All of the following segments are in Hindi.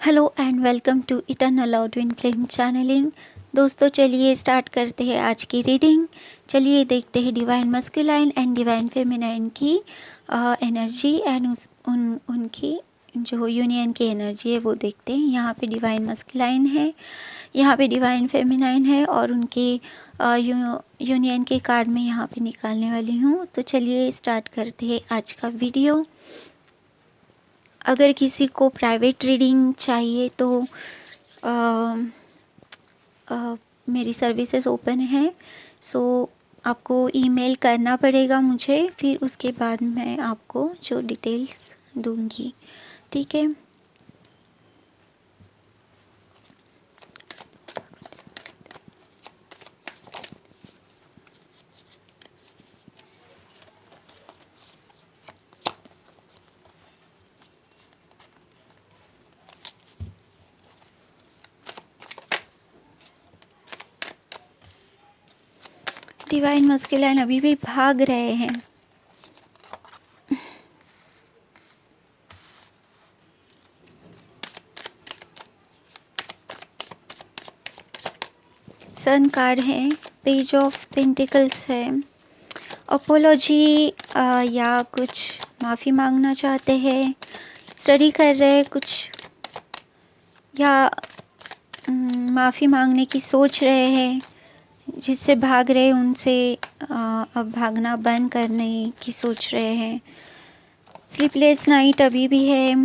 Hello and welcome to eternal love twin flame channelling. दोस्तों चलिए स्टार्ट करते हैं आज की रीडिंग। चलिए देखते हैं divine masculine and divine feminine की एनर्जी एंड उनकी जो यूनियन की एनर्जी है वो देखते हैं। यहाँ पे डिवाइन मस्कुलाइन है, यहाँ पे डिवाइन फेमिनाइन है और उनके यूनियन के कार्ड में यहाँ पे निकालने वाली हूँ। तो चलिए स्टार्ट करते हैं आज का वीडियो। अगर किसी को प्राइवेट रीडिंग चाहिए तो मेरी सर्विसेज ओपन है। सो आपको ईमेल करना पड़ेगा मुझे, फिर उसके बाद मैं आपको जो डिटेल्स दूंगी, ठीक है। डिवाइन मस्कुलाइन अभी भी भाग रहे हैं। सन कार्ड है, पेज ऑफ पेंटिकल्स है। अपोलॉजी या कुछ माफ़ी मांगना चाहते हैं, स्टडी कर रहे हैं कुछ, या माफ़ी मांगने की सोच रहे हैं। जिससे भाग रहे उनसे अब भागना बंद करने की सोच रहे हैं। स्लीपलेस नाइट अभी भी है,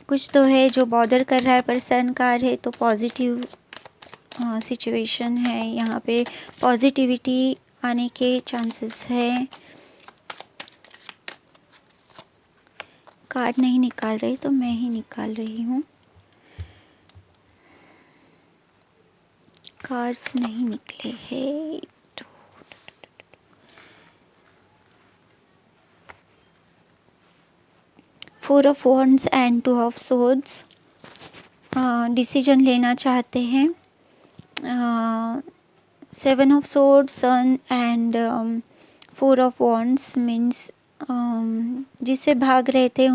कुछ तो है जो बॉदर कर रहा है, पर सन कार्ड है तो पॉजिटिव सिचुएशन है। यहाँ पे पॉजिटिविटी आने के चांसेस है। कार्ड नहीं निकाल रही तो मैं ही निकाल रही हूँ। कार्ड्स नहीं निकले हैं। Four of wands and two of swords, decision लेना चाहते हैं। Seven of swords, sun and four of wands means जिससे भाग रहे थे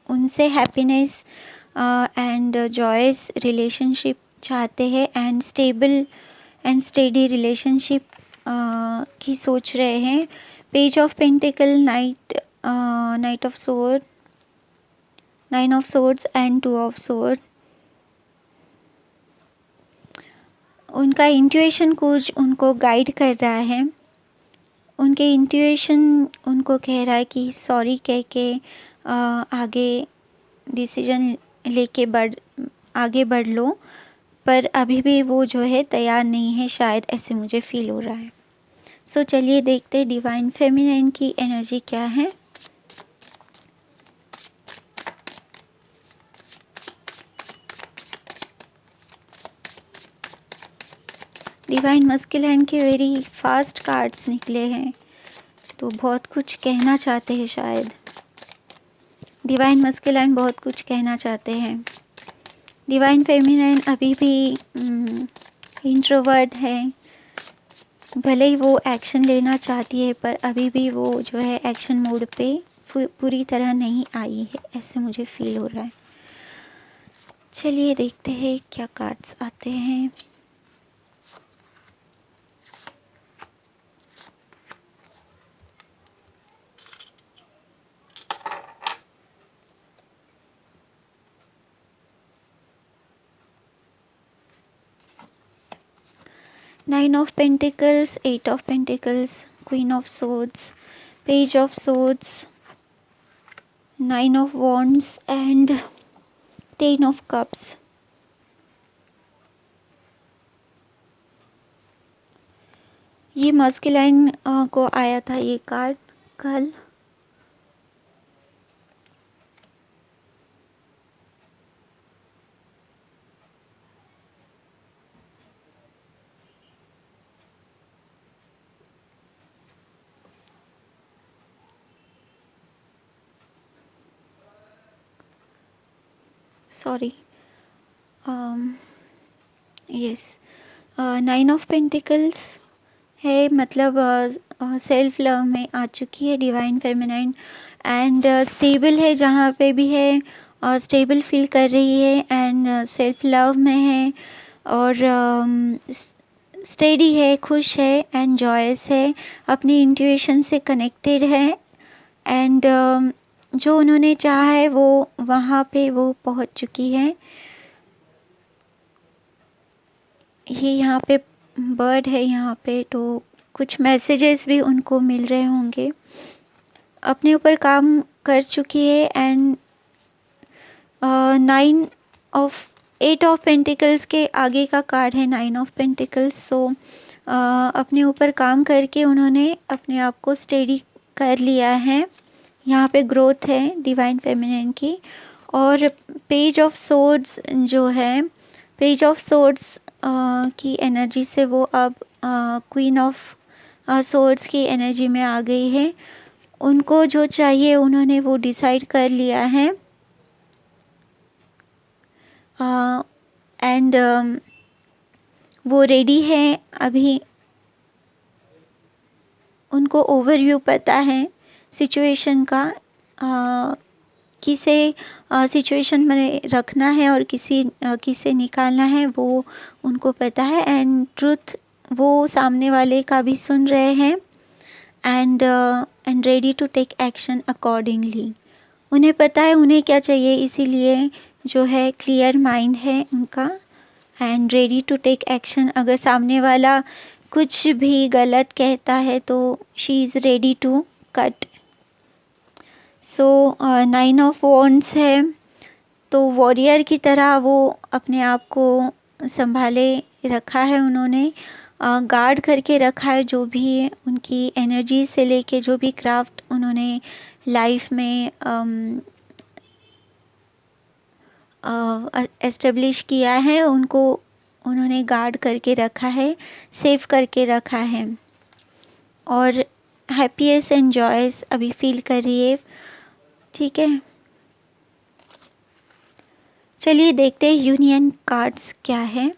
उनसे हैप्पीनेस एंड जॉयस रिलेशनशिप चाहते हैं and stable and steady relationship की सोच रहे हैं। Page of pentacle, night of sword, nine of swords and two of sword. उनका इंट्यूशन कुछ उनको गाइड कर रहा है। उनके इंट्यूशन उनको कह रहा है कि सॉरी कह के आगे डिसीजन लेके आगे बढ़ लो, पर अभी भी वो जो है तैयार नहीं है, शायद ऐसे मुझे फील हो रहा है। सो चलिए देखते हैं डिवाइन फेमिनाइन की एनर्जी क्या है। डिवाइन मस्कुलाइन के वेरी फास्ट कार्ड्स निकले हैं, तो बहुत कुछ कहना चाहते हैं शायद। डिवाइन मस्कुलाइन बहुत कुछ कहना चाहते हैं। डिवाइन फेमिनाइन अभी भी इंट्रोवर्ट है। भले ही वो एक्शन लेना चाहती है, पर अभी भी वो जो है एक्शन मोड पे पूरी तरह नहीं आई है, ऐसे मुझे फील हो रहा है। चलिए देखते हैं क्या कार्ड्स आते हैं। Nine of pentacles, eight of pentacles, queen of swords, page of swords, nine of wands and ten of cups. ये मस्कुलाइन को आया था ये कार्ड कल। Sorry, yes, nine of pentacles है, मतलब सेल्फ लव में आ चुकी है डिवाइन फेमिनाइन एंड स्टेबल है जहाँ पे भी है, स्टेबल फील कर रही है एंड सेल्फ लव में है और स्टेडी है, खुश है एंड जॉयस है, अपनी इंट्यूशन से कनेक्टेड है एंड जो उन्होंने चाहा है वो वहाँ पे वो पहुँच चुकी है। ये यहाँ पे बर्ड है यहाँ पे, तो कुछ मैसेजेस भी उनको मिल रहे होंगे। अपने ऊपर काम कर चुकी है एंड 8 ऑफ पेंटिकल्स के आगे का कार्ड है 9 ऑफ पेंटिकल्स। सो अपने ऊपर काम करके उन्होंने अपने आप को स्टेडी कर लिया है। यहाँ पे ग्रोथ है डिवाइन फेमिनिन की। और पेज ऑफ सोर्ड्स जो है, पेज ऑफ सोर्ड्स की एनर्जी से वो अब क्वीन ऑफ सोर्ड्स की एनर्जी में आ गई है। उनको जो चाहिए उन्होंने वो डिसाइड कर लिया है एंड वो रेडी है। अभी उनको ओवरव्यू पता है सिचुएशन का, किसे सिचुएशन में रखना है और किसे निकालना है वो उनको पता है एंड ट्रुथ वो सामने वाले का भी सुन रहे हैं and ready to take action accordingly. उन्हें पता है उन्हें क्या चाहिए, इसीलिए जो है क्लियर माइंड है उनका and ready to take action. अगर सामने वाला कुछ भी गलत कहता है तो she is ready to cut. So 9 of wands है, तो वॉरियर की तरह वो अपने आप को संभाले रखा है, उन्होंने गार्ड करके रखा है। जो भी उनकी एनर्जी से लेके जो भी क्राफ्ट उन्होंने लाइफ में एस्टेब्लिश किया है उनको उन्होंने गार्ड करके रखा है, सेव करके रखा है और हैप्पीएस एंड जॉयस अभी फील कर रही है। ठीक है, चलिए देखते हैं यूनियन कार्ड्स क्या है।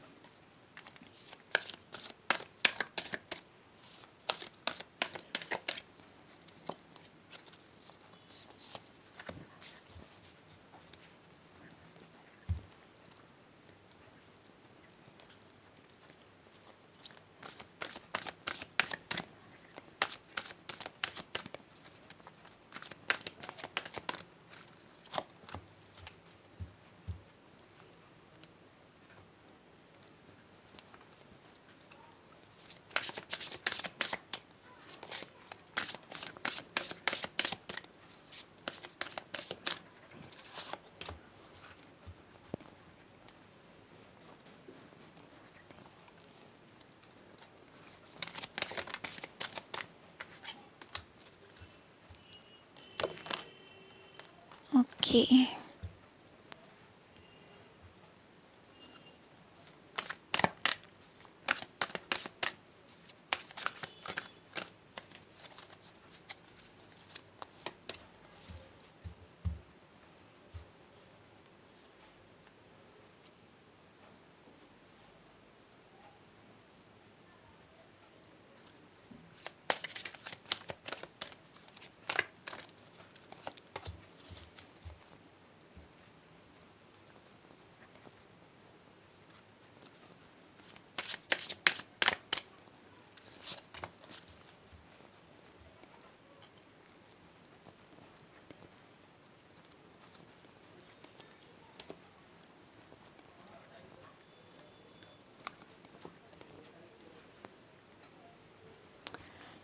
ओके,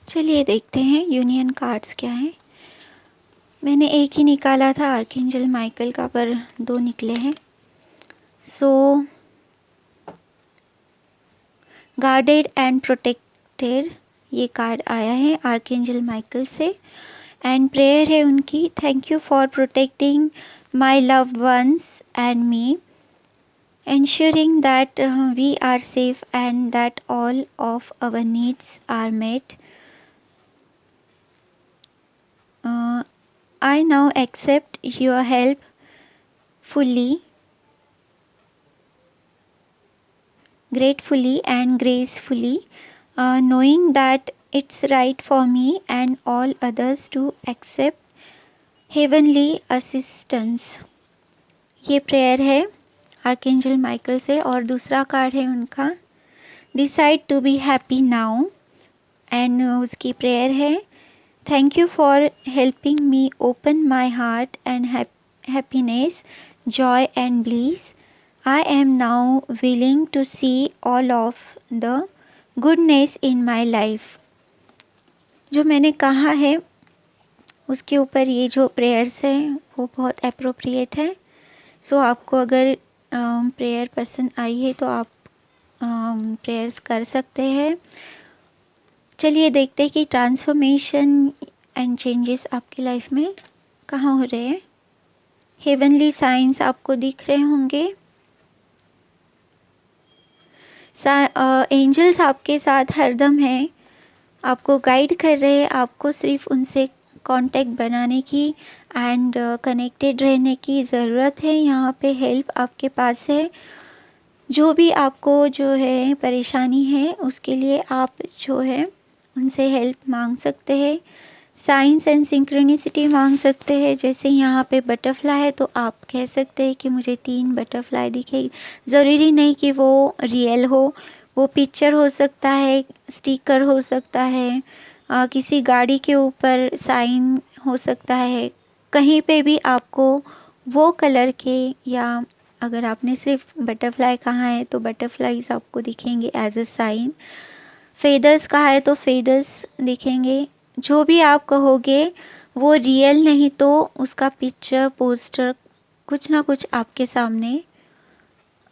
चलिए देखते हैं यूनियन कार्ड्स क्या है। मैंने एक ही निकाला था आर्कएंजल माइकल का, पर 2 निकले हैं। सो गार्डेड एंड प्रोटेक्टेड ये कार्ड आया है आर्कएंजल माइकल से एंड प्रेयर है उनकी, thank you for protecting my loved ones and me, ensuring that we are safe and that all of our needs are met. I now accept your help fully, gratefully and gracefully, knowing that it's right for me and all others to accept heavenly assistance. ये प्रेयर है आर्कएंजल माइकल से। और दूसरा कार्ड है उनका, decide to be happy now. And उसकी प्रेयर है, thank you for helping me open my heart and happiness, joy and bliss. I am now willing to see all of the goodness in my life। जो मैंने कहा है उसके ऊपर ये जो प्रेयर्स हैं वो बहुत अप्रोप्रिएट है। सो आपको अगर प्रेयर पसंद आई है तो आप प्रेयर्स कर सकते हैं। चलिए देखते हैं कि ट्रांसफॉर्मेशन एंड चेंजेस आपकी लाइफ में कहाँ हो रहे हैं। हेवनली साइंस आपको दिख रहे होंगे। एंजल्स आपके साथ हरदम हैं, आपको गाइड कर रहे हैं। आपको सिर्फ उनसे कांटेक्ट बनाने की एंड कनेक्टेड रहने की ज़रूरत है। यहाँ पे हेल्प आपके पास है। जो भी आपको जो है परेशानी है उसके लिए आप जो है उनसे हेल्प मांग सकते हैं। साइंस एंड सिंक्रोनिसिटी मांग सकते हैं। जैसे यहाँ पे बटरफ्लाई है तो आप कह सकते हैं कि मुझे 3 बटरफ्लाई दिखेगी। ज़रूरी नहीं कि वो रियल हो, वो पिक्चर हो सकता है, स्टिकर हो सकता है, किसी गाड़ी के ऊपर साइन हो सकता है। कहीं पे भी आपको वो कलर के, या अगर आपने सिर्फ बटरफ्लाई कहा है तो बटरफ्लाईज आपको दिखेंगे एज अ साइन। फेदर्स कहा है तो फेदर्स दिखेंगे। जो भी आप कहोगे वो रियल नहीं तो उसका पिक्चर, पोस्टर, कुछ ना कुछ आपके सामने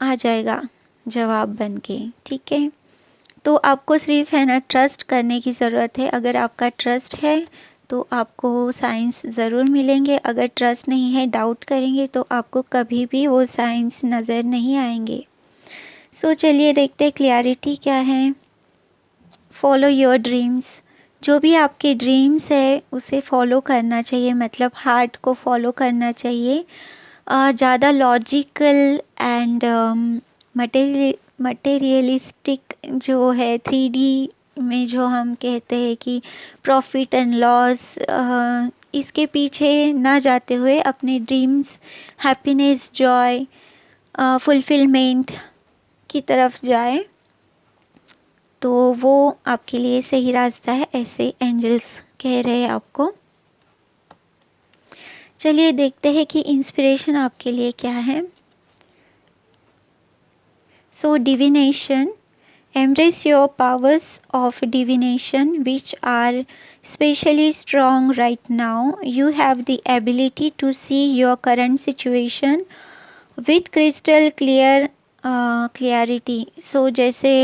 आ जाएगा जवाब बन के। ठीक है, तो आपको सिर्फ है ना ट्रस्ट करने की ज़रूरत है। अगर आपका ट्रस्ट है तो आपको साइंस ज़रूर मिलेंगे। अगर ट्रस्ट नहीं है, डाउट करेंगे तो आपको कभी भी वो साइंस नज़र नहीं आएंगे। सो चलिए देखते हैं क्लैरिटी क्या है। Follow your dreams. जो भी आपके ड्रीम्स है उसे फॉलो करना चाहिए, मतलब हार्ट को फॉलो करना चाहिए। ज़्यादा लॉजिकल एंड मटेरियलिस्टिक जो है 3D में जो हम कहते हैं कि प्रॉफिट एंड लॉस, इसके पीछे ना जाते हुए अपने ड्रीम्स, हैप्पीनेस, जॉय, फुलफिलमेंट की तरफ जाए तो वो आपके लिए सही रास्ता है, ऐसे एंजल्स कह रहे हैं आपको। चलिए देखते हैं कि इंस्पिरेशन आपके लिए क्या है। सो divination, embrace your powers of divination which are especially strong right now. You have the ability to see your current situation with crystal clear clarity. So जैसे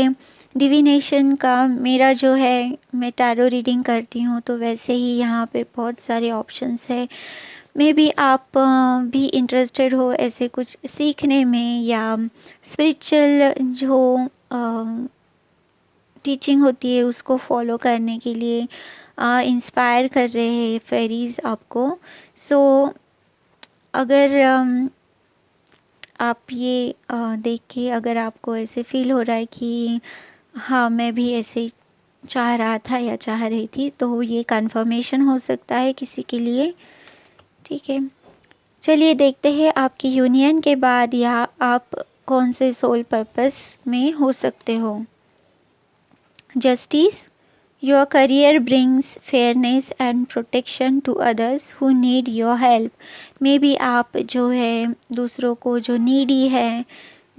डिविनेशन का मेरा जो है, मैं टैरो रीडिंग करती हूँ तो वैसे ही यहाँ पे बहुत सारे ऑप्शंस है। मे बी आप भी इंटरेस्टेड हो ऐसे कुछ सीखने में, या स्पिरिचुअल जो टीचिंग होती है उसको फॉलो करने के लिए इंस्पायर कर रहे हैं फेरीज आपको। सो अगर आप ये देख के अगर आपको ऐसे फील हो रहा है कि हाँ मैं भी ऐसे चाह रहा था या चाह रही थी, तो ये कंफर्मेशन हो सकता है किसी के लिए। ठीक है, चलिए देखते हैं आपकी यूनियन के बाद या आप कौन से सोल पर्पस में हो सकते हो। Justice, your career brings fairness and protection to others who need your help. Maybe आप जो है दूसरों को, जो नीडी है,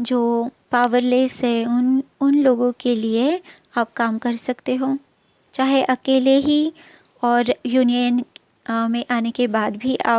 जो पावरलेस है, उन लोगों के लिए आप काम कर सकते हो, चाहे अकेले ही और यूनियन में आने के बाद भी आप